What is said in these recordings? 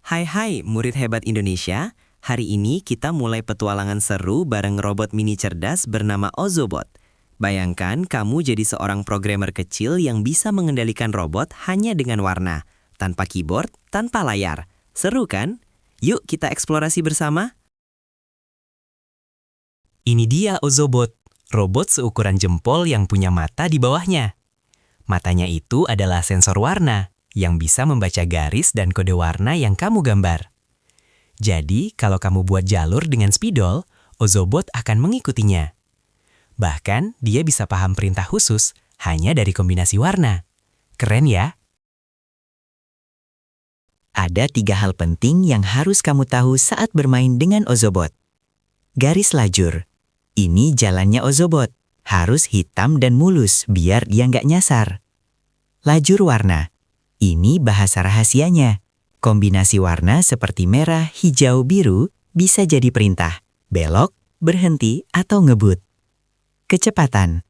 Hai murid hebat Indonesia. Hari ini kita mulai petualangan seru bareng robot mini cerdas bernama Ozobot. Bayangkan kamu jadi seorang programmer kecil yang bisa mengendalikan robot hanya dengan warna, tanpa keyboard, tanpa layar. Seru kan? Yuk kita eksplorasi bersama. Ini dia Ozobot, robot seukuran jempol yang punya mata di bawahnya. Matanya itu adalah sensor warna yang bisa membaca garis dan kode warna yang kamu gambar. Jadi, kalau kamu buat jalur dengan spidol, Ozobot akan mengikutinya. Bahkan, dia bisa paham perintah khusus hanya dari kombinasi warna. Keren ya? Ada 3 hal penting yang harus kamu tahu saat bermain dengan Ozobot. Garis lajur. Ini jalannya Ozobot. Harus hitam dan mulus biar dia nggak nyasar. Lajur warna. Ini bahasa rahasianya. Kombinasi warna seperti merah, hijau, biru bisa jadi perintah. Belok, berhenti, atau ngebut. Kecepatan.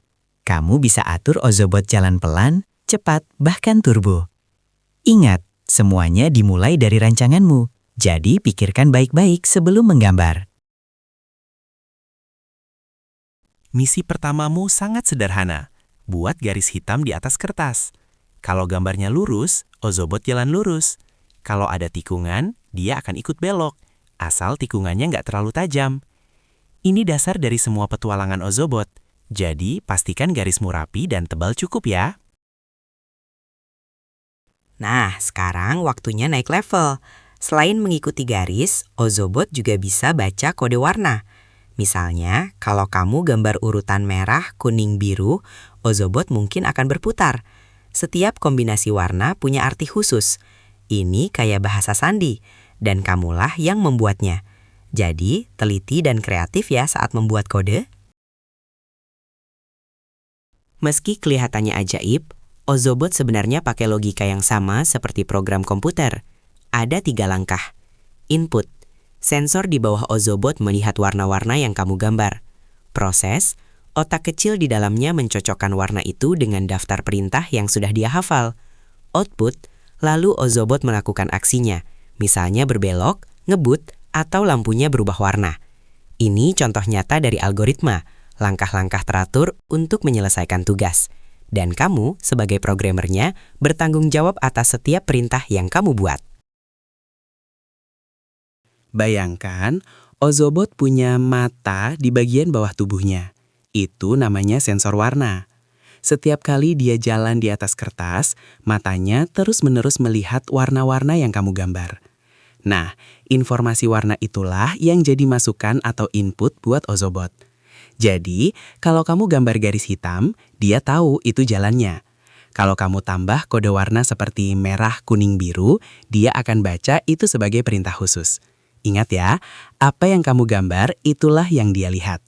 Kamu bisa atur Ozobot jalan pelan, cepat, bahkan turbo. Ingat, semuanya dimulai dari rancanganmu. Jadi pikirkan baik-baik sebelum menggambar. Misi pertamamu sangat sederhana. Buat garis hitam di atas kertas. Kalau gambarnya lurus, Ozobot jalan lurus. Kalau ada tikungan, dia akan ikut belok, asal tikungannya nggak terlalu tajam. Ini dasar dari semua petualangan Ozobot. Jadi, pastikan garismu rapi dan tebal cukup ya. Nah, sekarang waktunya naik level. Selain mengikuti garis, Ozobot juga bisa baca kode warna. Misalnya, kalau kamu gambar urutan merah, kuning, biru, Ozobot mungkin akan berputar. Setiap kombinasi warna punya arti khusus. Ini kayak bahasa sandi, dan kamulah yang membuatnya. Jadi, teliti dan kreatif ya saat membuat kode. Meski kelihatannya ajaib, Ozobot sebenarnya pakai logika yang sama seperti program komputer. Ada 3 langkah. Input. Sensor di bawah Ozobot melihat warna-warna yang kamu gambar. Proses. Otak kecil di dalamnya mencocokkan warna itu dengan daftar perintah yang sudah dia hafal. Output. Lalu Ozobot melakukan aksinya. Misalnya berbelok, ngebut, atau lampunya berubah warna. Ini contoh nyata dari algoritma. Langkah-langkah teratur untuk menyelesaikan tugas. Dan kamu, sebagai programmernya, bertanggung jawab atas setiap perintah yang kamu buat. Bayangkan, Ozobot punya mata di bagian bawah tubuhnya. Itu namanya sensor warna. Setiap kali dia jalan di atas kertas, matanya terus-menerus melihat warna-warna yang kamu gambar. Nah, informasi warna itulah yang jadi masukan atau input buat Ozobot. Jadi, kalau kamu gambar garis hitam, dia tahu itu jalannya. Kalau kamu tambah kode warna seperti merah, kuning, biru, dia akan baca itu sebagai perintah khusus. Ingat ya, apa yang kamu gambar itulah yang dia lihat.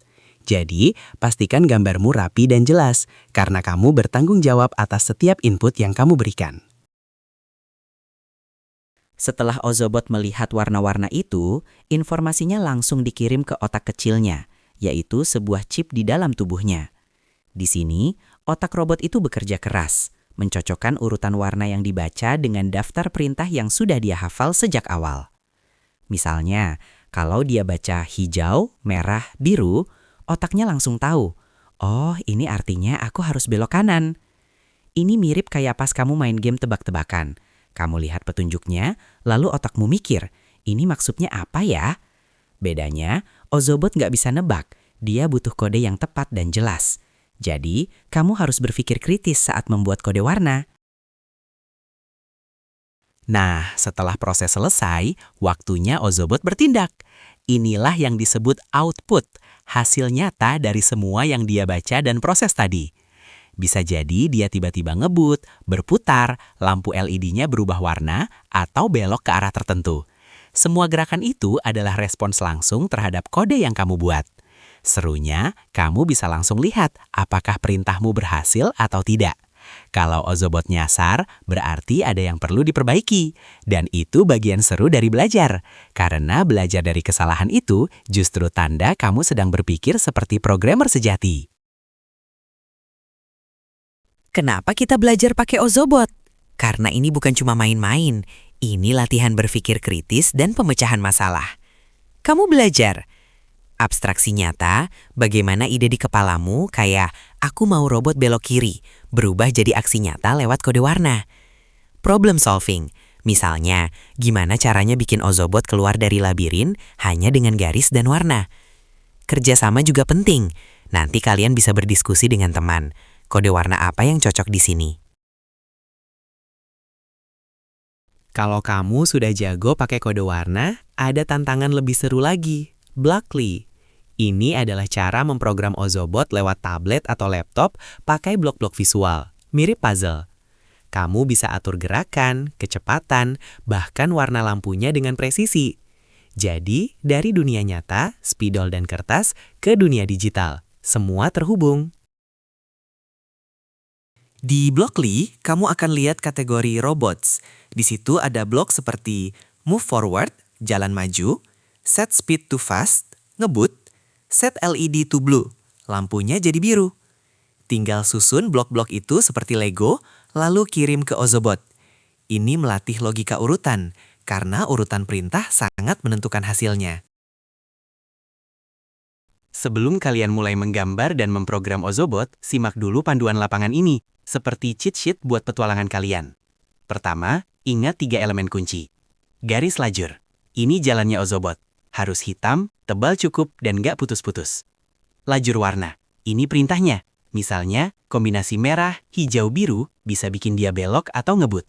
Jadi, pastikan gambarmu rapi dan jelas, karena kamu bertanggung jawab atas setiap input yang kamu berikan. Setelah Ozobot melihat warna-warna itu, informasinya langsung dikirim ke otak kecilnya, yaitu sebuah chip di dalam tubuhnya. Di sini, otak robot itu bekerja keras, mencocokkan urutan warna yang dibaca dengan daftar perintah yang sudah dia hafal sejak awal. Misalnya, kalau dia baca hijau, merah, biru, otaknya langsung tahu, oh ini artinya aku harus belok kanan. Ini mirip kayak pas kamu main game tebak-tebakan. Kamu lihat petunjuknya, lalu otakmu mikir, ini maksudnya apa ya? Bedanya, Ozobot nggak bisa nebak, dia butuh kode yang tepat dan jelas. Jadi, kamu harus berpikir kritis saat membuat kode warna. Nah, setelah proses selesai, waktunya Ozobot bertindak. Inilah yang disebut output, hasil nyata dari semua yang dia baca dan proses tadi. Bisa jadi dia tiba-tiba ngebut, berputar, lampu LED-nya berubah warna, atau belok ke arah tertentu. Semua gerakan itu adalah respons langsung terhadap kode yang kamu buat. Serunya, kamu bisa langsung lihat apakah perintahmu berhasil atau tidak. Kalau Ozobot nyasar, berarti ada yang perlu diperbaiki. Dan itu bagian seru dari belajar. Karena belajar dari kesalahan itu justru tanda kamu sedang berpikir seperti programmer sejati. Kenapa kita belajar pakai Ozobot? Karena ini bukan cuma main-main. Ini latihan berpikir kritis dan pemecahan masalah. Kamu belajar abstraksi nyata, bagaimana ide di kepalamu kayak aku mau robot belok kiri, berubah jadi aksi nyata lewat kode warna. Problem solving, misalnya gimana caranya bikin Ozobot keluar dari labirin hanya dengan garis dan warna. Kerjasama juga penting, nanti kalian bisa berdiskusi dengan teman. Kode warna apa yang cocok di sini? Kalau kamu sudah jago pakai kode warna, ada tantangan lebih seru lagi, Blockly. Ini adalah cara memprogram Ozobot lewat tablet atau laptop pakai blok-blok visual, mirip puzzle. Kamu bisa atur gerakan, kecepatan, bahkan warna lampunya dengan presisi. Jadi, dari dunia nyata, spidol dan kertas, ke dunia digital. Semua terhubung. Di Blockly, kamu akan lihat kategori robots. Di situ ada blok seperti move forward, jalan maju, set speed to fast, ngebut, set LED to blue, lampunya jadi biru. Tinggal susun blok-blok itu seperti Lego, lalu kirim ke Ozobot. Ini melatih logika urutan, karena urutan perintah sangat menentukan hasilnya. Sebelum kalian mulai menggambar dan memprogram Ozobot, simak dulu panduan lapangan ini, seperti cheat sheet buat petualangan kalian. Pertama, ingat 3 elemen kunci. Garis lajur. Ini jalannya Ozobot. Harus hitam, tebal cukup, dan gak putus-putus. Lajur warna. Ini perintahnya. Misalnya, kombinasi merah, hijau, biru bisa bikin dia belok atau ngebut.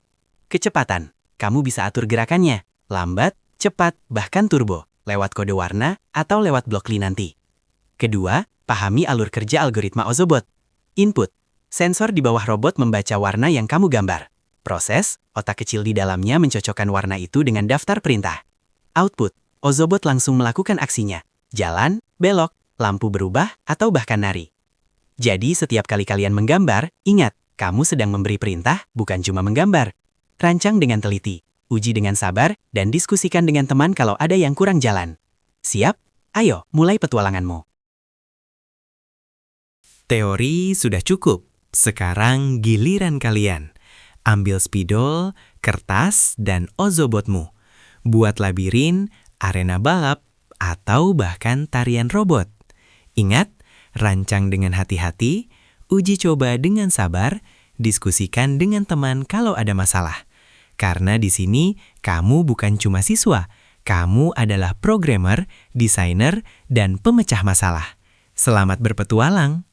Kecepatan. Kamu bisa atur gerakannya. Lambat, cepat, bahkan turbo. Lewat kode warna atau lewat Blockly nanti. Kedua, pahami alur kerja algoritma Ozobot. Input. Sensor di bawah robot membaca warna yang kamu gambar. Proses, otak kecil di dalamnya mencocokkan warna itu dengan daftar perintah. Output. Ozobot langsung melakukan aksinya. Jalan, belok, lampu berubah, atau bahkan nari. Jadi setiap kali kalian menggambar, ingat, kamu sedang memberi perintah, bukan cuma menggambar. Rancang dengan teliti, uji dengan sabar, dan diskusikan dengan teman kalau ada yang kurang jalan. Siap? Ayo, mulai petualanganmu. Teori sudah cukup. Sekarang giliran kalian. Ambil spidol, kertas, dan Ozobotmu. Buat labirin, arena balap, atau bahkan tarian robot. Ingat, rancang dengan hati-hati, uji coba dengan sabar, diskusikan dengan teman kalau ada masalah. Karena di sini, kamu bukan cuma siswa, kamu adalah programmer, desainer, dan pemecah masalah. Selamat berpetualang!